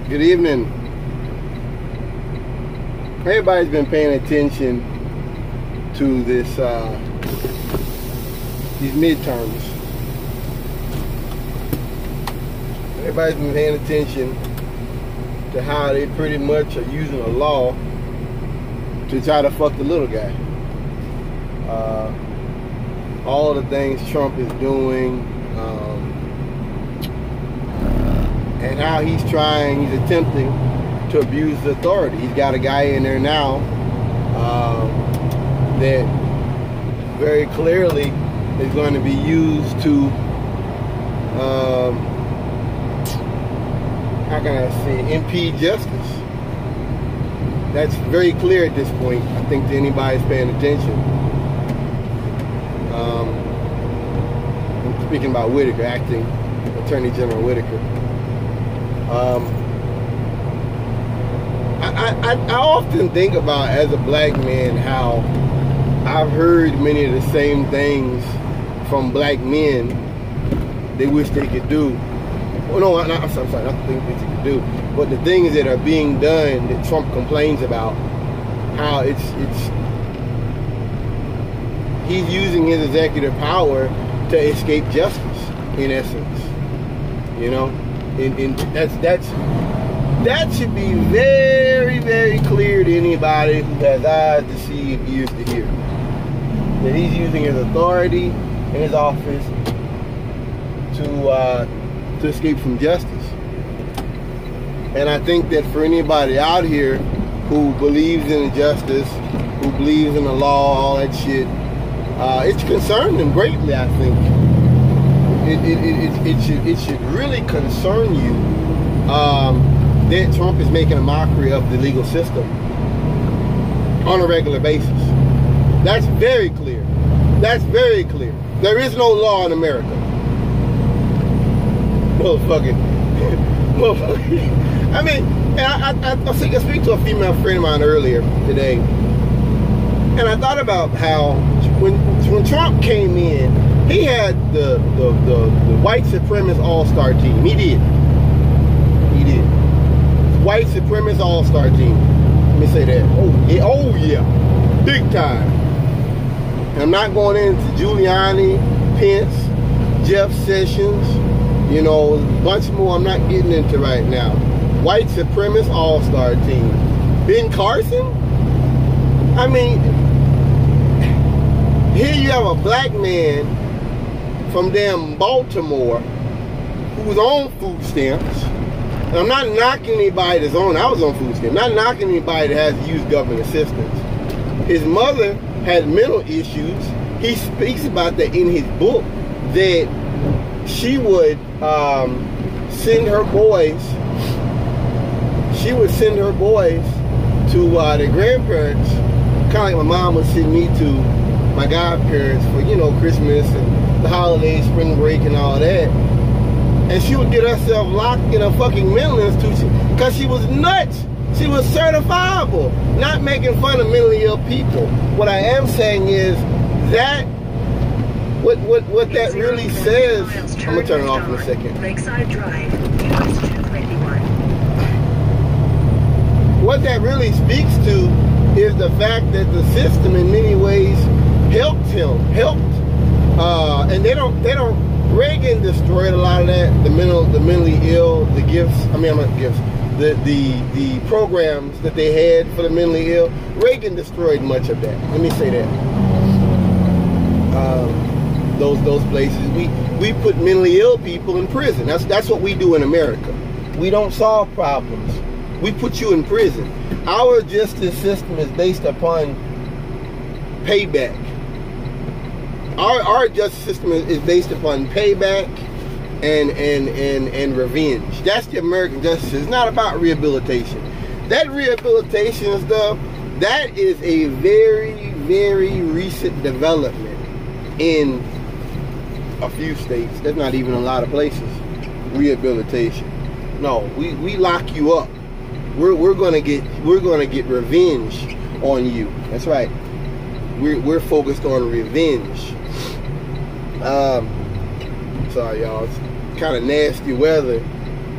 Good evening. Everybody's been paying attention to this, these midterms. Everybody's been paying attention to how they pretty much are using a law to try to fuck the little guy. All the things Trump is doing, and how he's attempting to abuse the authority. He's got a guy in there now that very clearly is going to be used to, how can I say, impede justice. That's very clear at this point, I think, to anybody who's paying attention. I'm speaking about Whitaker, acting Attorney General Whitaker. I often think about, as a black man, how I've heard many of the same things from black men they wish they could do. Well, no, I'm sorry, not the things that you could do, but the things that are being done that Trump complains about, how he's using his executive power to escape justice, in essence. You know, and that should be very, very clear to anybody who has eyes to see and ears to hear. That he's using his authority in his office to escape from justice. And I think that for anybody out here who believes in justice, who believes in the law, all that shit, it's concerned them greatly, I think. It should really concern you that Trump is making a mockery of the legal system on a regular basis. That's very clear. That's very clear. There is no law in America. Motherfucker. I mean, I speak to a female friend of mine earlier today, and I thought about how when Trump came in, he had the white supremacist all-star team. He did. White supremacist all-star team. Let me say that. Oh yeah, big time. And I'm not going into Giuliani, Pence, Jeff Sessions, you know, a bunch more I'm not getting into right now. White supremacist all-star team. Ben Carson? I mean, here you have a black man from damn Baltimore who's on food stamps. And I'm not knocking anybody that's on. I was on food stamps. Not knocking anybody that has to use government assistance. His mother had mental issues. He speaks about that in his book, that she would send her boys. She would send her boys to their grandparents, kind of like my mom would send me to my godparents for, you know, Christmas and the holidays, spring break and all that. And she would get herself locked in a fucking mental institution because she was nuts. She was certifiable. Not making fun of mentally ill people. What I am saying is that what that really says. I'm gonna turn it off in a second. Lakeside Drive, US 251. What that really speaks to is the fact that the system in many ways helped him. And they don't. Reagan destroyed a lot of that. The mentally ill, the gifts. I mean, not gifts. The programs that they had for the mentally ill. Reagan destroyed much of that. Let me say that. Those places. We put mentally ill people in prison. That's what we do in America. We don't solve problems. We put you in prison. Our justice system is based upon payback. Our justice system is based upon payback and revenge. That's the American justice. It's not about rehabilitation. That rehabilitation stuff, that is a very, very recent development in a few states. There's not even a lot of places. Rehabilitation. No, we lock you up. We're gonna get revenge on you. That's right. We're focused on revenge. Sorry y'all, it's kind of nasty weather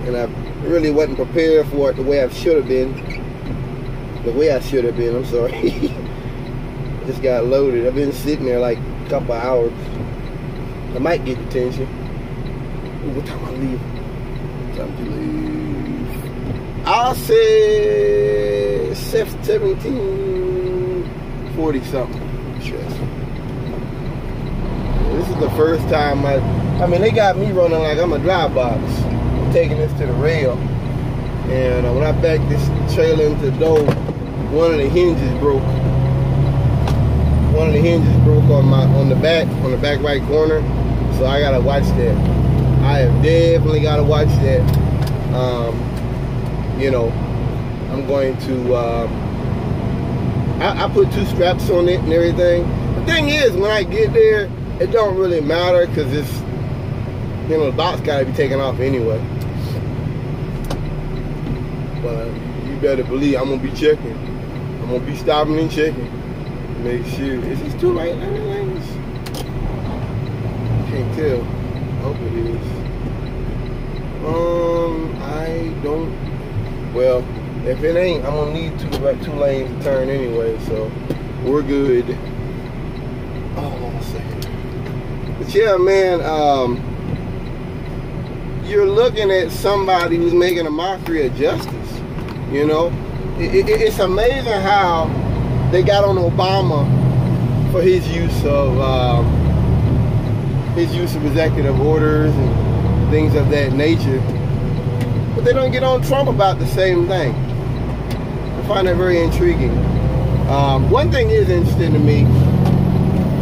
and I really wasn't prepared for it the way I should have been. I'm sorry. Just got loaded. I've been sitting there like a couple of hours. I might get detention. Ooh, what time I leave? Time to leave. I'll say 17:40 something. This is the first time I mean, they got me running like I'm a dry box. I'm taking this to the rail. And when I backed this trailer into the door, one of the hinges broke. One of the hinges broke on the back right corner. So I gotta watch that. I have definitely gotta watch that. You know, I'm going to I put 2 straps on it and everything. The thing is, when I get there, it don't really matter because it's, you know, the box gotta be taken off anyway. But you better believe I'm gonna be checking. I'm gonna be stopping and checking. Make sure. Is this too late? Can't tell. I hope it is. I don't. Well, if it ain't, I'm gonna need 2 lanes to turn anyway, so we're good. Oh, hold on a second. But yeah, man, you're looking at somebody who's making a mockery of justice. You know, it's amazing how they got on Obama for his use of executive orders and things of that nature, but they don't get on Trump about the same thing. I find that very intriguing. One thing is interesting to me.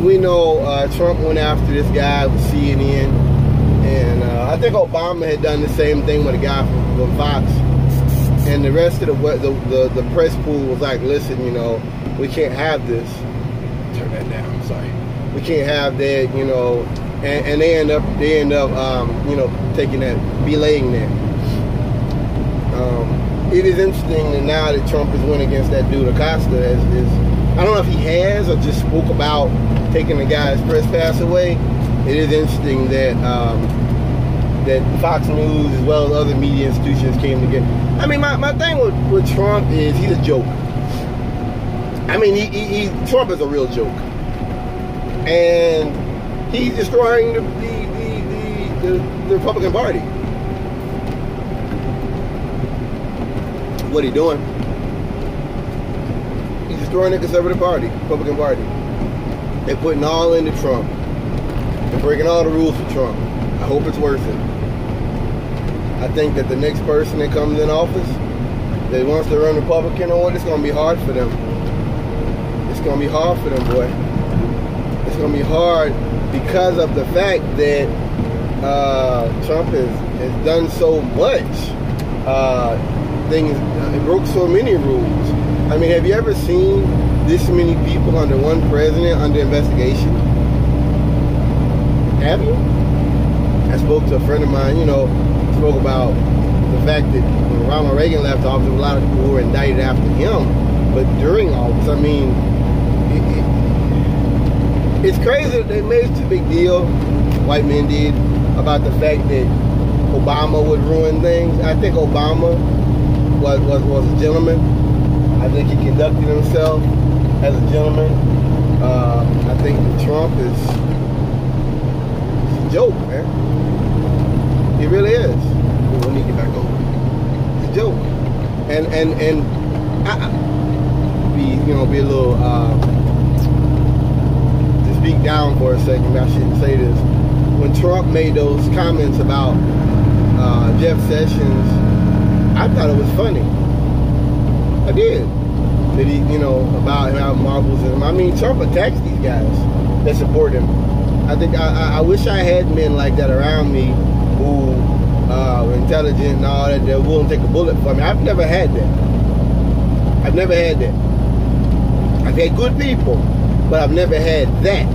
We know Trump went after this guy with CNN, and I think Obama had done the same thing with a guy from Fox. And the rest of the press pool was like, listen, you know, we can't have this. Turn that down. Sorry. We can't have that, you know. And they end up, you know, taking that, belaying that. It is interesting that now that Trump has went against that dude Acosta, I don't know if he has or just spoke about taking the guy's press pass away. It is interesting that that Fox News as well as other media institutions came together. I mean, my thing with Trump is he's a joke. I mean, Trump is a real joke, and he's destroying the Republican Party. What he doing? He's destroying the Conservative Party, Republican Party. They're putting all into Trump. They're breaking all the rules for Trump. I hope it's worth it. I think that the next person that comes in office that wants to run Republican or what, it's going to be hard for them. It's going to be hard for them, boy. It's going to be hard because of the fact that Trump has done so much. It broke so many rules. I mean, have you ever seen this many people under one president under investigation? Have you? I spoke to a friend of mine, you know, spoke about the fact that when Ronald Reagan left office, there were a lot of people who were indicted after him. But during office, I mean, it's crazy that they made such a big deal, white men did, about the fact that Obama would ruin things. I think Obama was a gentleman. I think he conducted himself as a gentleman. I think that Trump is a joke, man. He really is. We need to get back over. It's a joke. And I be a little to speak down for a second. I shouldn't say this. When Trump made those comments about Jeff Sessions, I thought it was funny. I did. That he, you know, about how marvelous him. I mean, Trump attacks these guys that support him. I think I wish I had men like that around me who were intelligent and all that. They're willing to take a bullet for me. I've never had that. I've never had that. I've had good people, but I've never had that.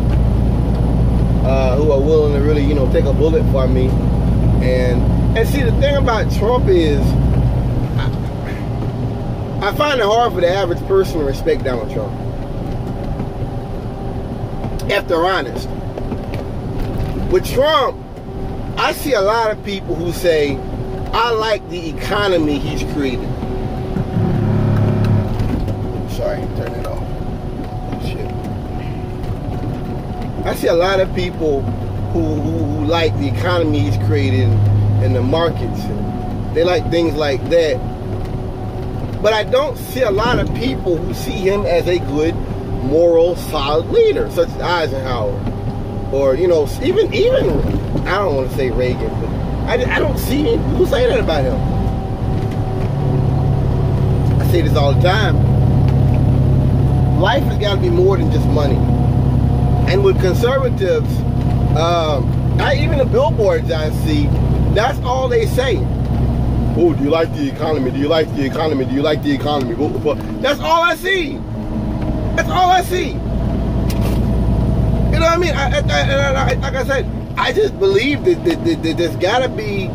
Who are willing to really, you know, take a bullet for me. And see, the thing about Trump is, I find it hard for the average person to respect Donald Trump. If they're honest. With Trump, I see a lot of people who say, I like the economy he's created. Sorry, turn it off. Shit. I see a lot of people who like the economy he's created and the markets, and they like things like that. But I don't see a lot of people who see him as a good, moral, solid leader, such as Eisenhower, or even I don't want to say Reagan, but I don't see people say that about him. I say this all the time. Life has got to be more than just money. And with conservatives, even the billboards I see, that's all they say. Oh, do you like the economy? Do you like the economy? Do you like the economy? That's all I see. That's all I see. You know what I mean? Like I said, I just believe that there's got to be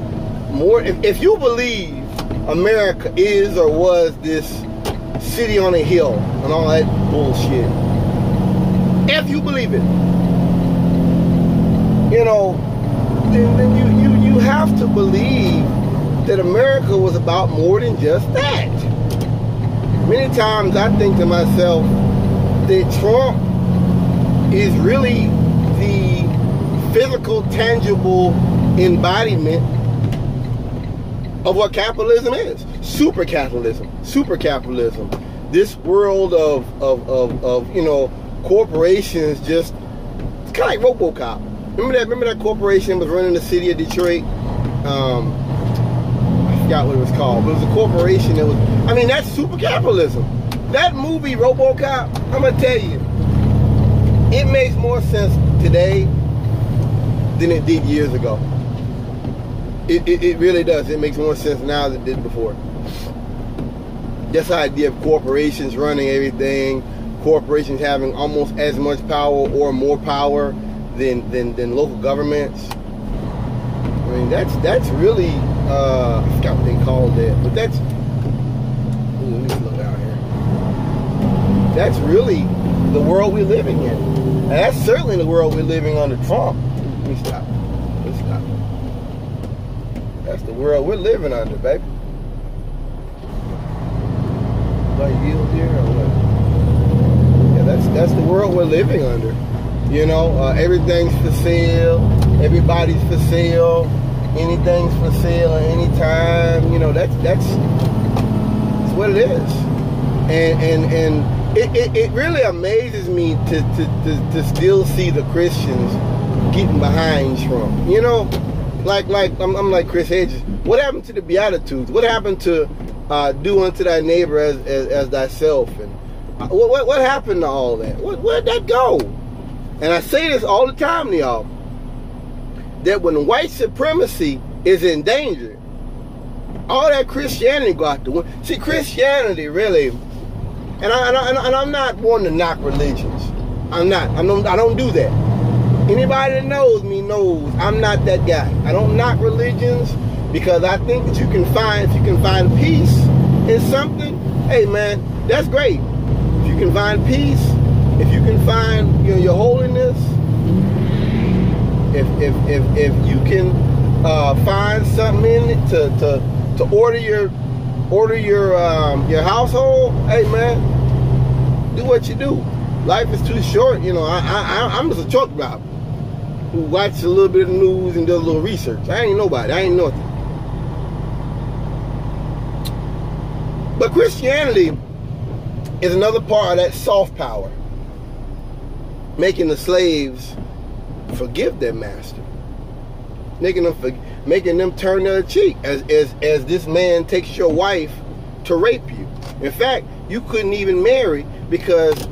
more. If you believe America is or was this city on a hill and all that bullshit, if you believe it, then you have to believe that America was about more than just that. Many times I think to myself that Trump is really the physical, tangible embodiment of what capitalism is. Super capitalism. This world of corporations, just it's kind of like RoboCop. Remember that corporation was running the city of Detroit? I forgot what it was called, but it was a corporation that was, that's super capitalism. That movie, RoboCop, I'm going to tell you, it makes more sense today than it did years ago. It really does. It makes more sense now than it did before. This idea of corporations running everything, corporations having almost as much power or more power than local governments. That's really, I forgot what they called that, but that's, let me slow down here. That's really the world we're living in. And that's certainly the world we're living under Trump. Let me stop. That's the world we're living under, baby. Do I yield here or what? Yeah, that's the world we're living under. Everything's for sale. Everybody's for sale. Anything's for sale at any time. That's what it is. And it really amazes me to still see the Christians getting behind Trump. I'm like Chris Hedges. What happened to the Beatitudes? What happened to do unto thy neighbor as thyself? And what happened to all that? Where'd that go? And I say this all the time to y'all, that when white supremacy is in danger, all that Christianity go out the window. See, Christianity really, and I'm not one to knock religions. I don't do that. Anybody that knows me knows I'm not that guy. I don't knock religions because I think that if you can find peace in something, hey man, that's great. If you can find peace, if you can find your holiness, if you can find something in it to order your household, hey man, do what you do. Life is too short. I'm just a truck driver who watches a little bit of the news and does a little research. I ain't nobody. I ain't nothing. But Christianity is another part of that soft power, making the slaves forgive their master, making them turn their cheek as this man takes your wife to rape you. In fact, you couldn't even marry because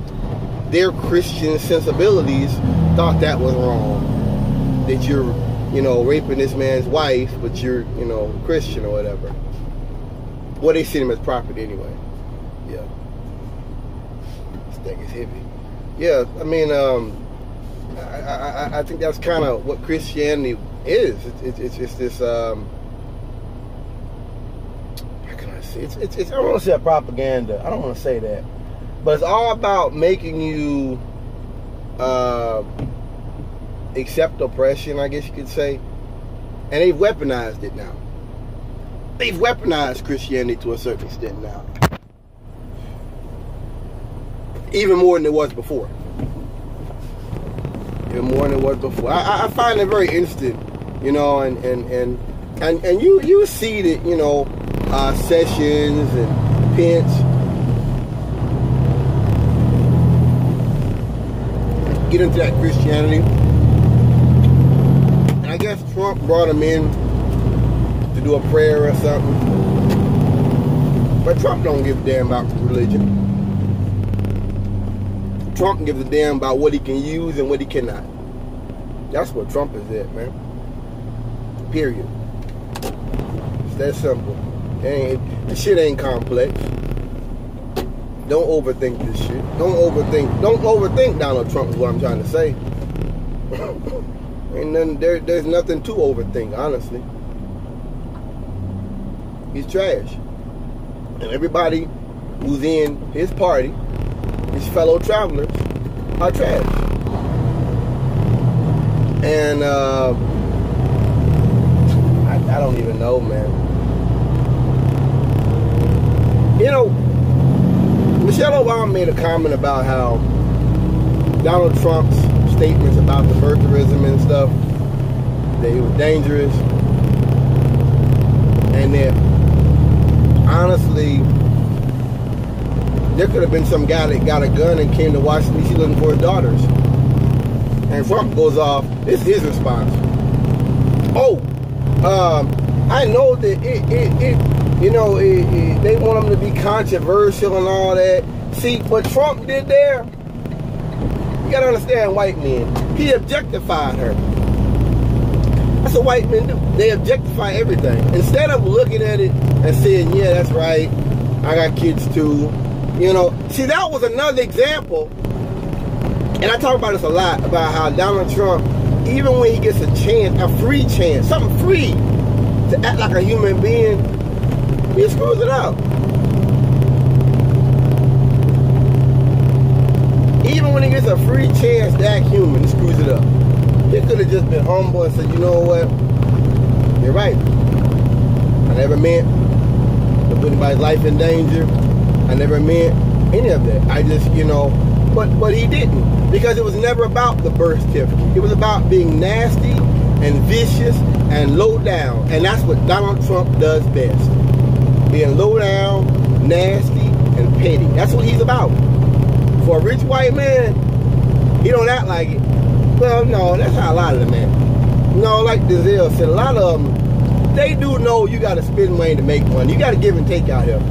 their Christian sensibilities thought that was wrong, that you're raping this man's wife, but you're Christian or whatever. Well, they see him as property anyway. Yeah, this thing is heavy. Yeah, I think that's kind of what Christianity is. It's this how can I say? It's I don't want to say a propaganda. I don't want to say that, but it's all about making you accept oppression, I guess you could say, and they've weaponized it now. they've weaponized Christianity to a certain extent now. Even more than it was before. Even more than it was before. I find it very interesting, you know, and you see that, you know, Sessions and Pence get into that Christianity. And I guess Trump brought him in to do a prayer or something. But Trump don't give a damn about religion. Trump gives a damn about what he can use and what he cannot. That's what Trump is at, man. Period. It's that simple. This shit ain't complex. Don't overthink this shit. Don't overthink Donald Trump is what I'm trying to say. Ain't nothing, there's nothing to overthink, honestly. He's trash. And everybody who's in his party, his fellow travelers, are trash. And I don't even know, man. You know, Michelle Obama made a comment about how Donald Trump's statements about the birtherism and stuff, that it was dangerous, and that honestly there could have been some guy that got a gun and came to Washington D.C. looking for his daughters. And Trump goes off. This is his response. I know that they want him to be controversial and all that. See, what Trump did there, you gotta understand white men. He objectified her. That's what white men do. They objectify everything. Instead of looking at it and saying, yeah, that's right, I got kids too. You know, see, that was another example. And I talk about this a lot, about how Donald Trump, even when he gets a chance, a free chance, something free, to act like a human being, he screws it up. Even when he gets a free chance to act human, he screws it up. He could have just been humble and said, you know what, you're right. I never meant to put anybody's life in danger. I never meant any of that. I just, you know, but he didn't. Because it was never about the birth certificate. It was about being nasty and vicious and low down. And that's what Donald Trump does best. Being low down, nasty, and petty. That's what he's about. For a rich white man, he don't act like it. Well, no, that's how a lot of them act. You know, like Denzel said, a lot of them, they do know you got to spend money to make money. You got to give and take out here.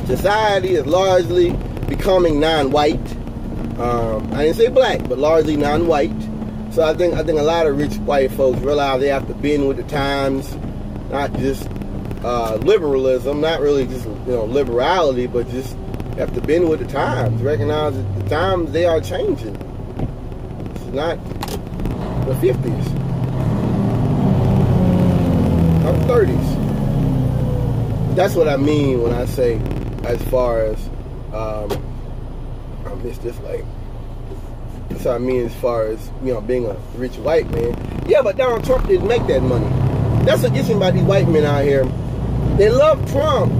Society is largely becoming non-white. I didn't say black, but largely non-white. So I think a lot of rich white folks realize they have to bend with the times, not just liberalism, not really just liberality, but just have to bend with the times. Recognize that the times, they are changing. It's not the 50s or 30s. That's what I mean when I say, as far as I missed this, like, that's what I mean as far as, being a rich white man. Yeah, but Donald Trump didn't make that money. That's what gets me by these white men out here. They love Trump,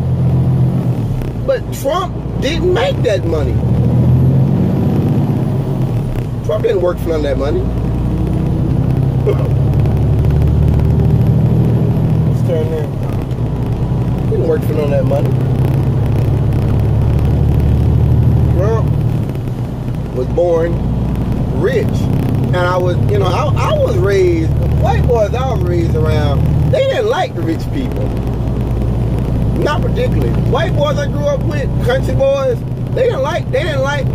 but Trump didn't make that money. Trump didn't work for none of that money. Let's turn there. Didn't work for none of that money. Trump was born rich. And I was, I was raised, white boys I was raised around, they didn't like the rich people. Not particularly. White boys I grew up with, country boys, they didn't like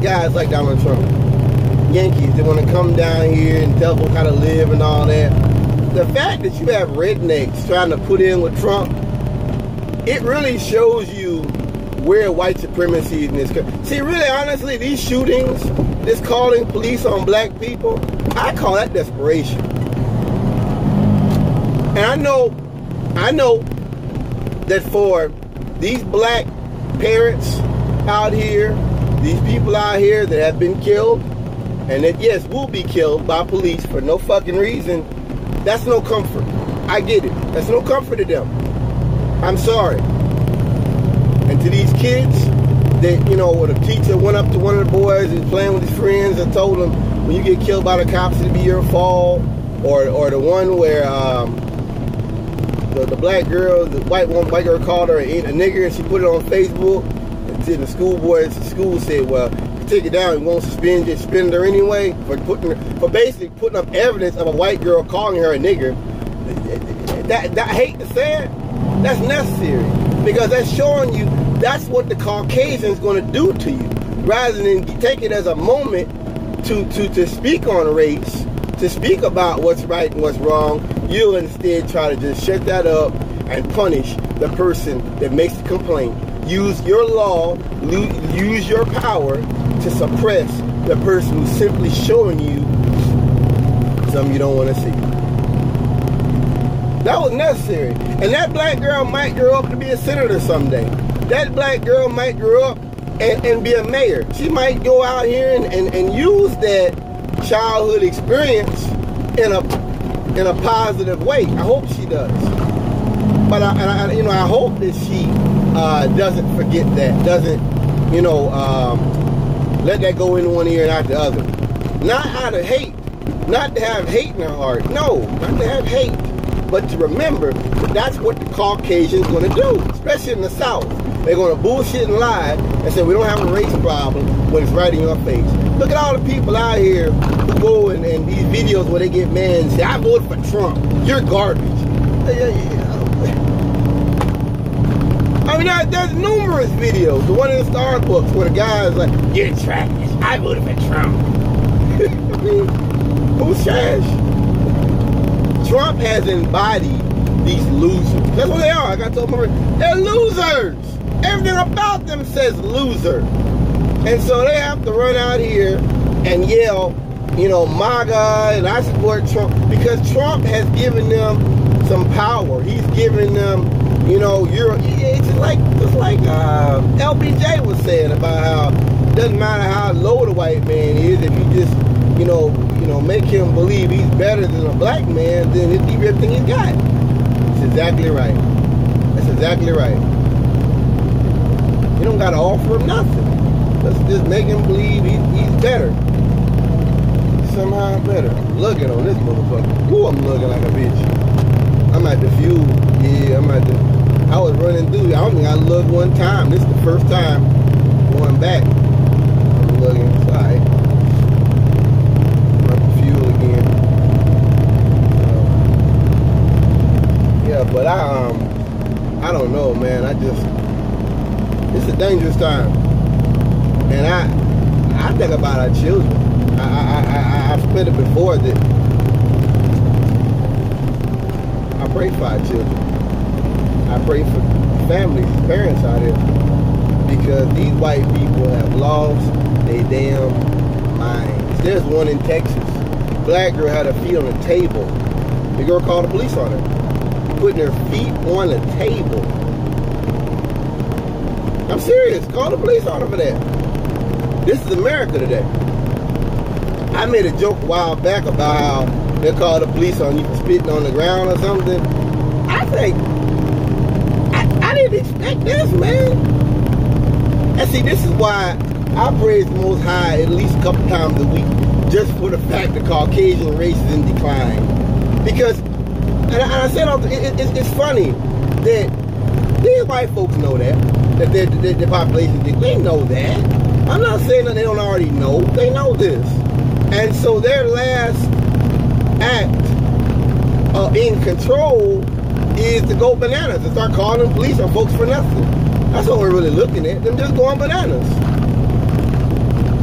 guys like Donald Trump. Yankees, they want to come down here and tell them how to live and all that. The fact that you have rednecks trying to put in with Trump, it really shows you where white supremacy is in this country. See, really, honestly, these shootings, this calling police on black people, I call that desperation. And I know that for these black parents out here, these people out here that have been killed, and that, yes, will be killed by police for no fucking reason, that's no comfort. I get it. That's no comfort to them. I'm sorry. And to these kids that, you know, where the teacher went up to one of the boys and playing with his friends and told him, when you get killed by the cops, it'll be your fault. Or the one where the black girl, the white girl called her a nigger, and she put it on Facebook. And the school said, well, take it down, we won't suspend her anyway for basically putting up evidence of a white girl calling her a nigger. That I hate to say it, that's necessary, because that's showing you that's what the Caucasian's going to do to you, rather than take it as a moment to speak on race, to speak about what's right and what's wrong. You'll instead try to just shut that up and punish the person that makes the complaint. Use your law, use your power to suppress the person who's simply showing you something you don't want to see. That was necessary. And that black girl might grow up to be a senator someday. That black girl might grow up and be a mayor. She might go out here and use that childhood experience in a positive way. I hope she does. But I hope that she doesn't forget that, doesn't, let that go in one ear and out the other. Not out of hate, not to have hate in her heart. No, not to have hate, but to remember that's what the Caucasian's going to do, especially in the South. They're going to bullshit and lie and say we don't have a race problem when it's right in your face. Look at all the people out here who go and these videos where they get mad and say, I voted for Trump. You're garbage. I mean, there's numerous videos. The one in the Starbucks where the guy is like, you're trash. I voted for Trump. I mean, who's trash? Trump has embodied these losers. That's what they are. Like I told my friend, they're losers. Everything about them says loser. And so they have to run out here and yell, MAGA, and I support Trump, because Trump has given them some power. He's given them, it's like LBJ was saying about how it doesn't matter how low the white man is, if you just, make him believe he's better than a black man, then he'll give you everything he's got. That's exactly right. That's exactly right. You don't got to offer him nothing. Let's just make him believe he's better. Somehow better. I'm looking on this motherfucker. Ooh, I'm looking like a bitch. I'm at the fuel. Yeah, I was running through. I don't think I looked one time. This is the first time going back. I'm looking. It's all right. I'm at the fuel again. Yeah, but I don't know, man. It's a dangerous time. And I think about our children. I've said it before that I pray for our children. I pray for families, parents out there, because these white people have lost their damn minds. There's one in Texas. Black girl had her feet on a table. The girl called the police on her, putting her feet on a table. I'm serious. Call the police on her for that. This is America today. I made a joke a while back about how they call the police on you for spitting on the ground or something. I think I didn't expect this, man. And see, this is why I praise the Most High at least a couple times a week, just for the fact that Caucasian race is in decline. Because, and I said, it's funny that these white folks know that their population, they know that. I'm not saying that they don't already know. They know this. And so their last act in control is to go bananas and start calling the police on folks for nothing. That's what we're really looking at. Them just going bananas.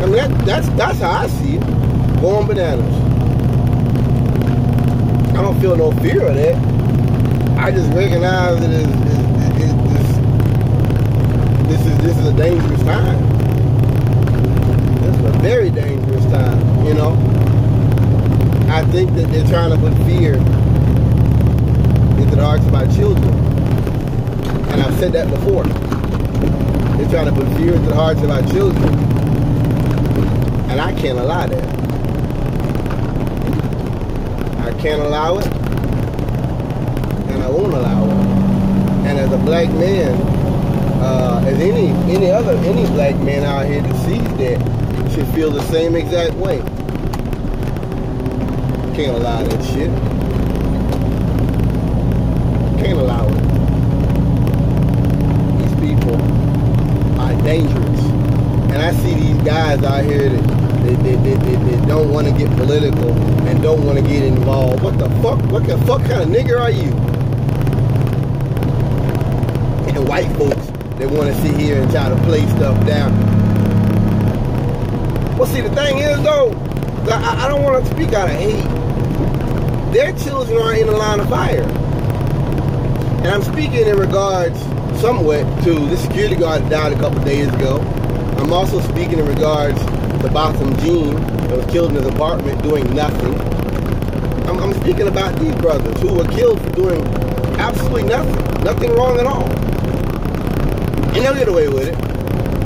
I mean, that's how I see it. Going bananas. I don't feel no fear of that. I just recognize that this is a dangerous time. This is a very dangerous time, I think that they're trying to put fear into the hearts of our children. And I've said that before. They're trying to put fear into the hearts of our children. And I can't allow that. I can't allow it. And I won't allow it. And as a black man, as any black man out here that sees that should feel the same exact way. Can't allow that shit. Can't allow it. These people are dangerous. And I see these guys out here that they don't want to get political and don't want to get involved. What the fuck? What the fuck kind of nigger are you? And white folks, they want to sit here and try to play stuff down. Well, see, the thing is, though, I don't want to speak out of hate. Their children are in the line of fire. And I'm speaking in regards, somewhat, to the security guard that died a couple days ago. I'm also speaking in regards to Botham Jean that was killed in his apartment doing nothing. I'm speaking about these brothers who were killed for doing absolutely nothing. Nothing wrong at all. And they'll get away with it.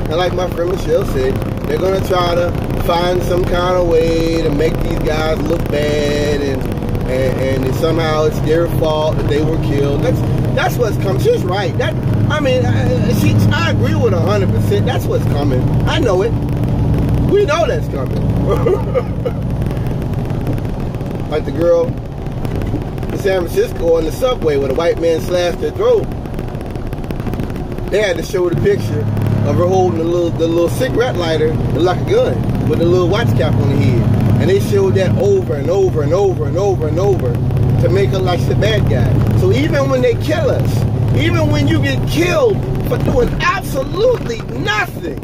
And like my friend Michelle said, they're going to try to find some kind of way to make these guys look bad and somehow it's their fault that they were killed. That's what's coming. She's right. I agree with 100%. That's what's coming. I know it. We know that's coming. Like the girl in San Francisco on the subway where the white man slashed her throat. They had to show the picture of her holding the little cigarette lighter like a gun with a little watch cap on the head. And they showed that over and over and over and over and over to make her like the bad guy. So even when they kill us, even when you get killed for doing absolutely nothing,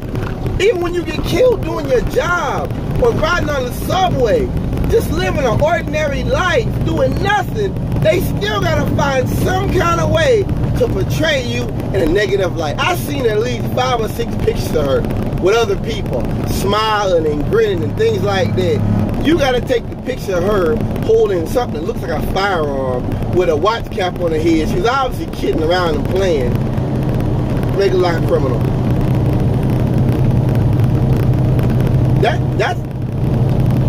even when you get killed doing your job or riding on the subway, just living an ordinary life, doing nothing, they still gotta find some kind of way to portray you in a negative light. I've seen at least 5 or 6 pictures of her with other people, smiling and grinning and things like that. You gotta take the picture of her holding something that looks like a firearm with a watch cap on her head. She's obviously kidding around and playing. Make her like a criminal.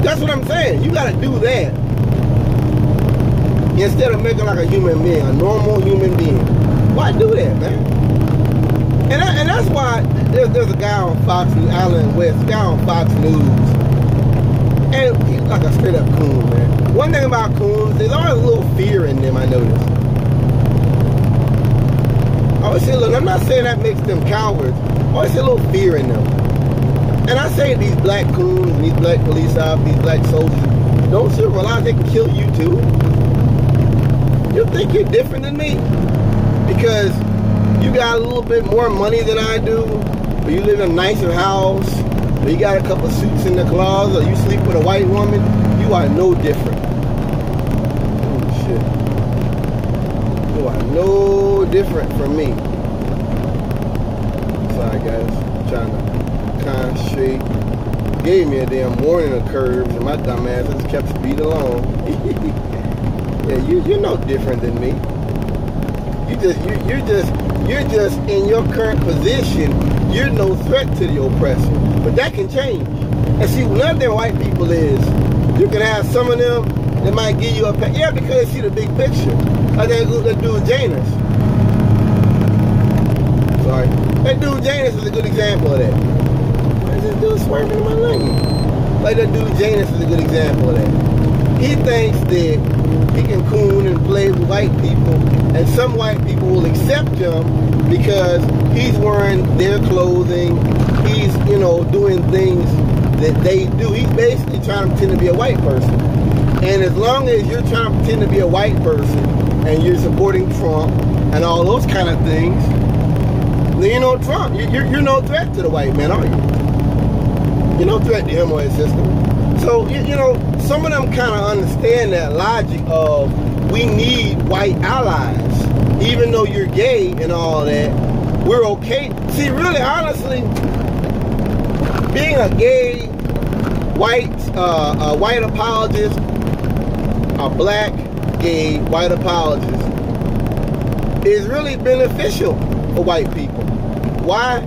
That's what I'm saying. You gotta do that instead of making like a human being, a normal human being. Why do that, man? And that's why there's a guy on Fox News, Alan West, a guy on Fox News, and he's like a straight up coon, man. One thing about coons, there's always a little fear in them, I notice. I always say, look, I'm not saying that makes them cowards. I always say a little fear in them. And I say these black coons, these black police officers, these black soldiers, don't you realize they can kill you too? You think you're different than me? Because you got a little bit more money than I do, or you live in a nicer house, or you got a couple suits in the closet, or you sleep with a white woman, you are no different. Oh shit. You are no different from me. Sorry guys, I'm trying to concentrate. Gave me a damn warning of curves, and my dumb ass just kept speed along. Yeah, you're no different than me. You're just in your current position. You're no threat to the oppressor, but that can change. And see, one of them white people is, you can have some of them that might give you a yeah, because they see the big picture. Like that dude Janus. Sorry, that dude Janus is a good example of that. Why is this dude swerving in my lane? Like that dude Janus is a good example of that. He thinks that he can coon and play with white people, and some white people will accept him because he's wearing their clothing, he's, you know, doing things that they do. He's basically trying to pretend to be a white person. And as long as you're trying to pretend to be a white person and you're supporting Trump and all those kind of things, then you know Trump. You're no threat to the white man, are you? You're no threat to him or his system. So, you know, some of them kind of understand that logic of we need white allies. Even though you're gay and all that, we're okay. See, really, honestly, being a gay, white apologist, a black, gay, white apologist is really beneficial for white people. Why?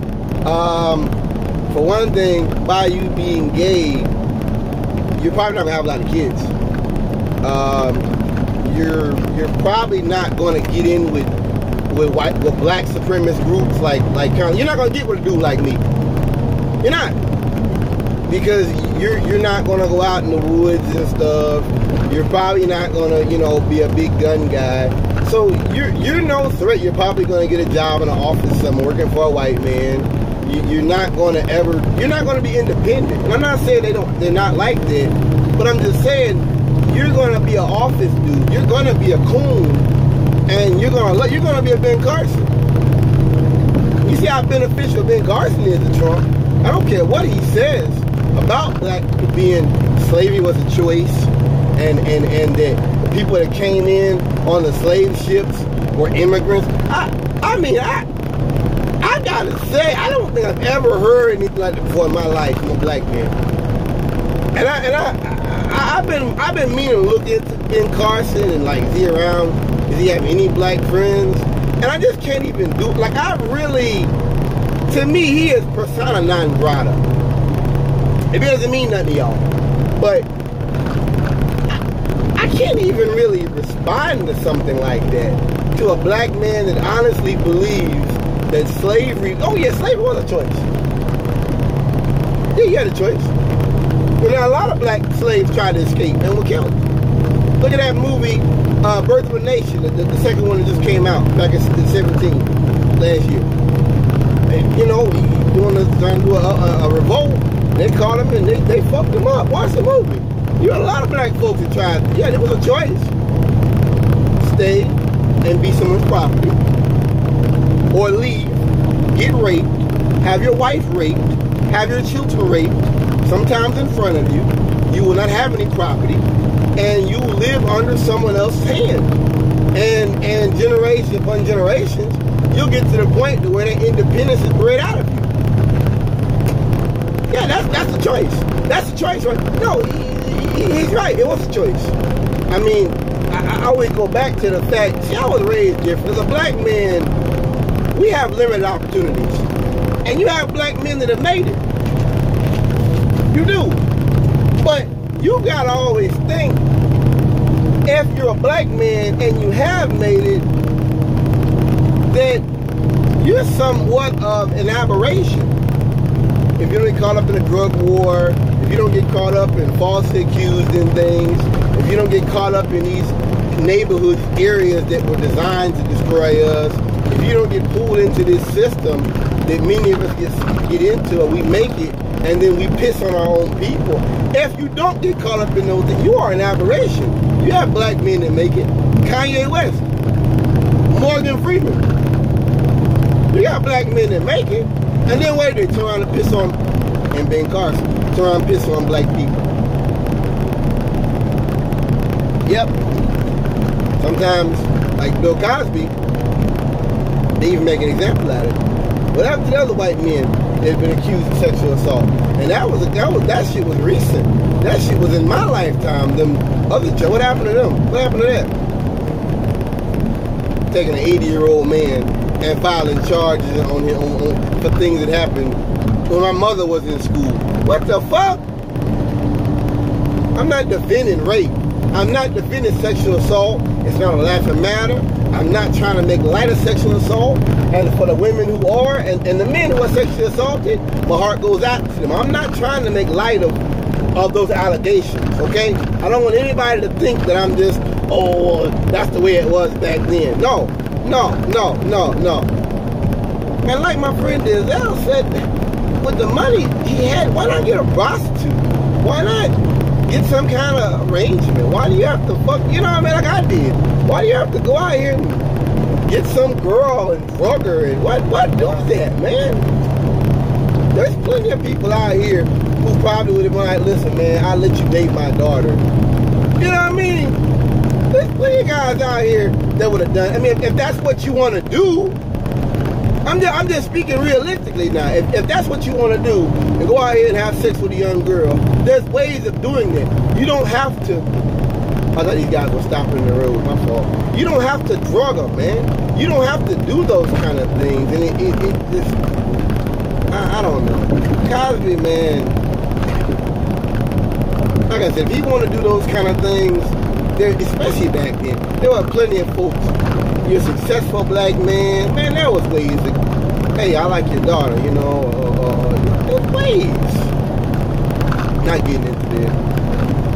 For one thing, by you being gay, you're probably not gonna have a lot of kids. You're probably not gonna get in with with black supremacist groups like you're not gonna get with a dude like me. You're not, because you're not gonna go out in the woods and stuff. You're probably not gonna be a big gun guy. So you're no threat. You're probably gonna get a job in an office somewhere working for a white man. You're not gonna be independent. And I'm not saying they're not like that, but I'm just saying you're gonna be an office dude. You're gonna be a coon, and you're gonna be a Ben Carson. You see how beneficial Ben Carson is to Trump. I don't care what he says about black people being slavery was a choice, and that the people that came in on the slave ships were immigrants. I gotta say, I don't think I've ever heard anything like that before in my life from a black man. And I've been meaning to look into Ben Carson and like is he around? Does he have any black friends? And I just can't even do it. Like to me, he is persona non grata. It doesn't mean nothing to y'all, but I can't even really respond to something like that, to a black man that honestly believes that slavery, slavery was a choice. Yeah, you had a choice. But now a lot of black slaves tried to escape and were killed. Look at that movie, Birth of a Nation, the second one that just came out back in 2017, last year. And, trying to do a revolt. They caught him and they fucked him up. Watch the movie. You had a lot of black folks that tried. Yeah, there was a choice. Stay and be someone's property, or leave, get raped, have your wife raped, have your children raped, sometimes in front of you. You will not have any property, and you live under someone else's hand. And generation upon generations, you'll get to the point where that independence is bred out of you. Yeah, that's a choice. That's a choice, right? No, he's right. It was a choice. I mean, I always go back to the fact, see, I was raised different. As a black man, we have limited opportunities. And you have black men that have made it. You do. But you gotta always think, if you're a black man and you have made it, that you're somewhat of an aberration. If you don't get caught up in a drug war, if you don't get caught up in falsely accused in things, if you don't get caught up in these neighborhood areas that were designed to destroy us, if you don't get pulled into this system that many of us get into, and we make it, and then we piss on our own people. If you don't get caught up in those things, you are an aberration. You have black men that make it. Kanye West, Morgan Freeman. You got black men that make it, and then wait, they turn around and piss on, and Ben Carson, turn around and piss on black people. Yep. Sometimes, like Bill Cosby, they even make an example out of it. What happened to the other white men that had been accused of sexual assault? And that shit was recent. That shit was in my lifetime. Them other, what happened to them? What happened to that? Taking an 80-year-old man and filing charges on him for things that happened when my mother was in school. What the fuck? I'm not defending rape. I'm not defending sexual assault. It's not a laughing matter. I'm not trying to make light of sexual assault. And for the women who are, and the men who are sexually assaulted, my heart goes out to them. I'm not trying to make light of those allegations, okay? I don't want anybody to think that I'm just, oh, that's the way it was back then. No. And like my friend Denzel said, with the money he had, why not get a prostitute? Why not get some kind of arrangement? Why do you have to fuck, you know what I mean, like I did? Why do you have to go out here and get some girl and drug her? And what do that, man? There's plenty of people out here who probably would have been like, listen, man, I'll let you date my daughter. You know what I mean? There's plenty of guys out here that would have done. I mean, if that's what you want to do, I'm just speaking realistically now. If that's what you want to do, and go out here and have sex with a young girl, there's ways of doing that. You don't have to. I thought these guys were stopping in the road. My fault. You don't have to drug them, man. You don't have to do those kind of things. And it just, I don't know. Cosby, man. Like I said, if you want to do those kind of things, especially back then, there were plenty of folks, you're a successful black man, man, there was ways to, hey, I like your daughter, you know, there's ways. Not getting into this.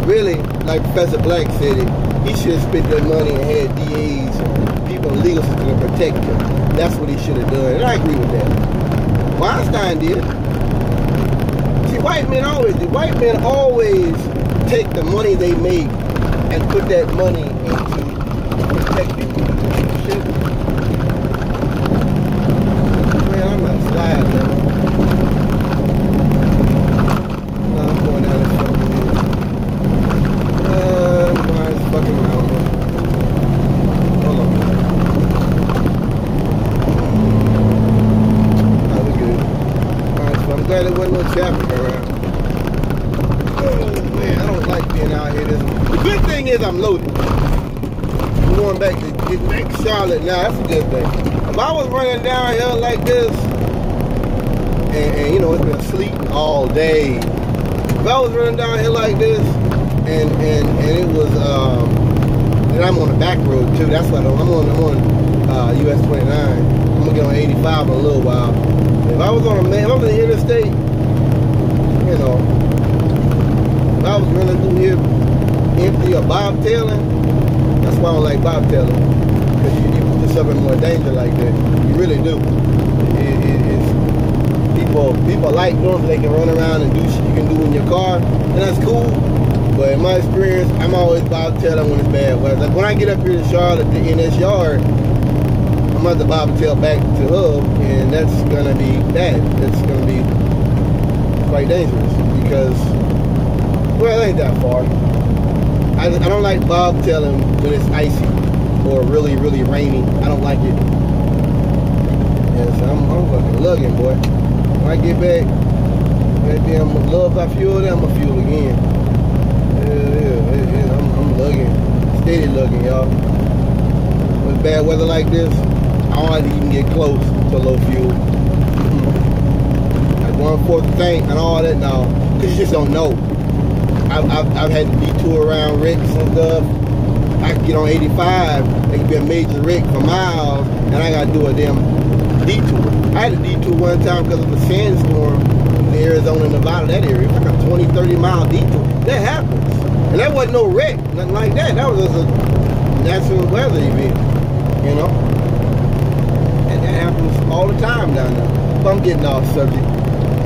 Really, like Professor Black said it, he should have spent that money and had DAs and people in the legal system to protect him. That's what he should have done, and I agree with that. Weinstein did. See, white men always do. White men always take the money they make and put that money into protecting shit. Man, I'm not sliding, man. No, I'm going down this fucking video. I'm going this fucking round. Hold on. Oh, we good. Alright, so I'm glad there wasn't no traffic around. Oh man, I don't like being out here. The good thing is I'm loaded. I'm going back to get back to Charlotte now. That's a good thing. If I was running down here like this, and you know it's been sleeting all day. If I was running down here like this, and it was, and I'm on the back road too. That's what I'm on US 29. I'm gonna get on 85 in a little while. If I was on if I was in the interstate, you know, if I was running through here empty or bobtailing, that's why I don't like bobtailing. Because you put yourself in more danger like that. You really do. People like doing so they can run around and do shit you can do in your car, and that's cool. But in my experience, I'm always bobtailing when it's bad weather. Like when I get up here to Charlotte in this yard, I'm going to bobtail back to Hub, and that's going to be bad. That's going to be quite dangerous because, well, it ain't that far. I don't like bobtailing when it's icy or really, really rainy. I don't like it. Yeah, so I'm fucking lugging, boy. When I get back, goddamn, love I fuel, then I'm going to fuel again. Yeah, I'm lugging. Steady lugging, y'all. With bad weather like this, I don't like to even get close to low fuel. Like 1/4 tank and all that now, because you just don't know. I've had to detour around wrecks and stuff. I can get on 85, it can be a major wreck for miles, and I gotta do a damn detour. I had a detour one time because of a sandstorm in Arizona, Nevada, that area. Like a 20-30 mile detour. That happens. And that wasn't no wreck, nothing like that. That was just a natural weather event, you know? And that happens all the time down there. But I'm getting off subject.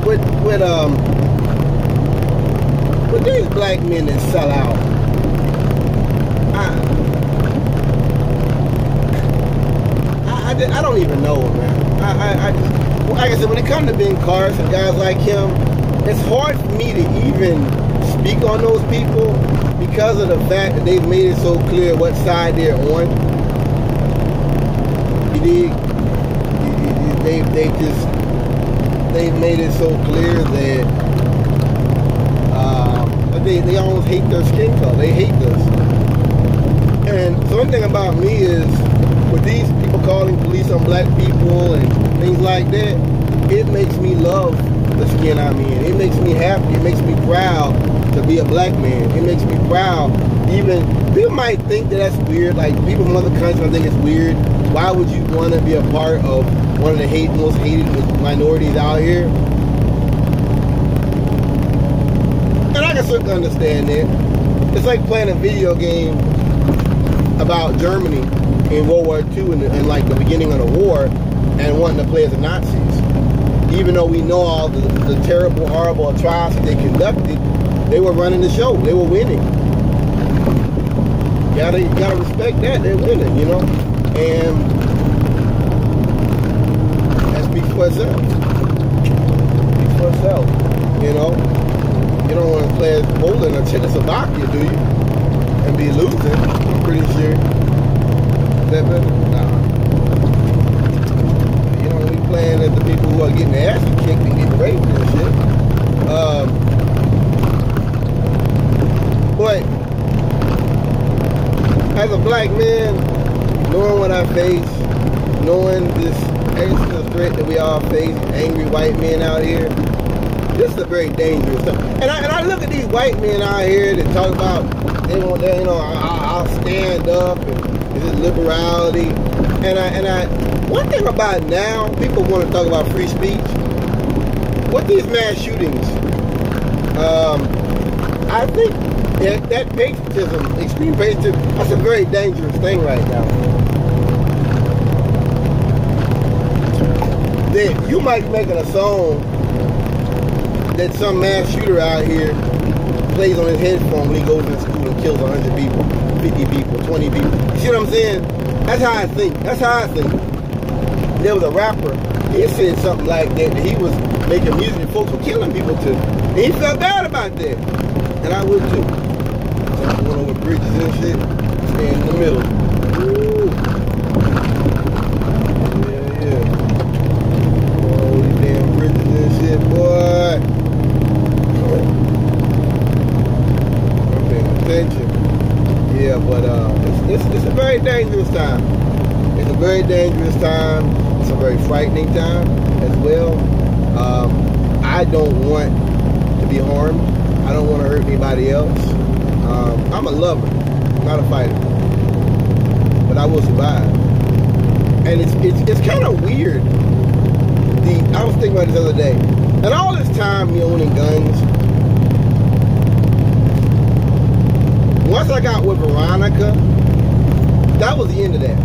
With these black men that sell out, I don't even know, man. I just, like I said, when it comes to Ben Carson and guys like him, it's hard for me to even speak on those people because of the fact that they've made it so clear what side they're on. You dig? They've made it so clear that they almost hate their skin color. They hate this. And so one thing about me is, with these people calling police on black people and things like that, it makes me love the skin I'm in. It makes me happy. It makes me proud to be a black man. It makes me proud. Even people might think that that's weird. Like people from other countries might think it's weird. Why would you want to be a part of one of the most hated minorities out here? And I can certainly understand that. It's like playing a video game about Germany in World War II and like the beginning of the war and wanting to play as the Nazis. Even though we know all the terrible, horrible atrocities they conducted, they were running the show. They were winning. You gotta respect that. They're winning, you know? And that speaks for itself. Speaks for itself, you know? You don't want to play as Poland or Czechoslovakia, do you? And be losing, I'm pretty sure. Is that better? Nah. You don't want to be playing as the people who are getting their asses kicked and getting raped and shit. But as a black man, knowing what I face, knowing this extra threat that we all face, angry white men out here, this is a very dangerous stuff. And I look at these white men out here that talk about they want that, you know, I'll stand up and this is liberality. One thing about now, people want to talk about free speech. With these mass shootings, I think that patriotism, extreme patriotism, that's a very dangerous thing right now. That you might be making a song that some mass shooter out here plays on his headphone when he goes to school and kills 100 people, 50 people, 20 people. You see what I'm saying? That's how I think. That's how I think. There was a rapper, he said something like that he was making music and folks were killing people too. And he felt bad about that. And I would too. So I went over bridges and shit, stand in the middle. Woo. Yeah. Oh, these damn bridges and shit, boy. I'm paying attention. Yeah, but it's a very dangerous time. It's a very dangerous time. It's a very frightening time as well. I don't want to be harmed. I don't want to hurt anybody else. I'm a lover, not a fighter, but I will survive. And it's kind of weird. I was thinking about this the other day, and all this time me owning guns. Once I got with Veronica, that was the end of that.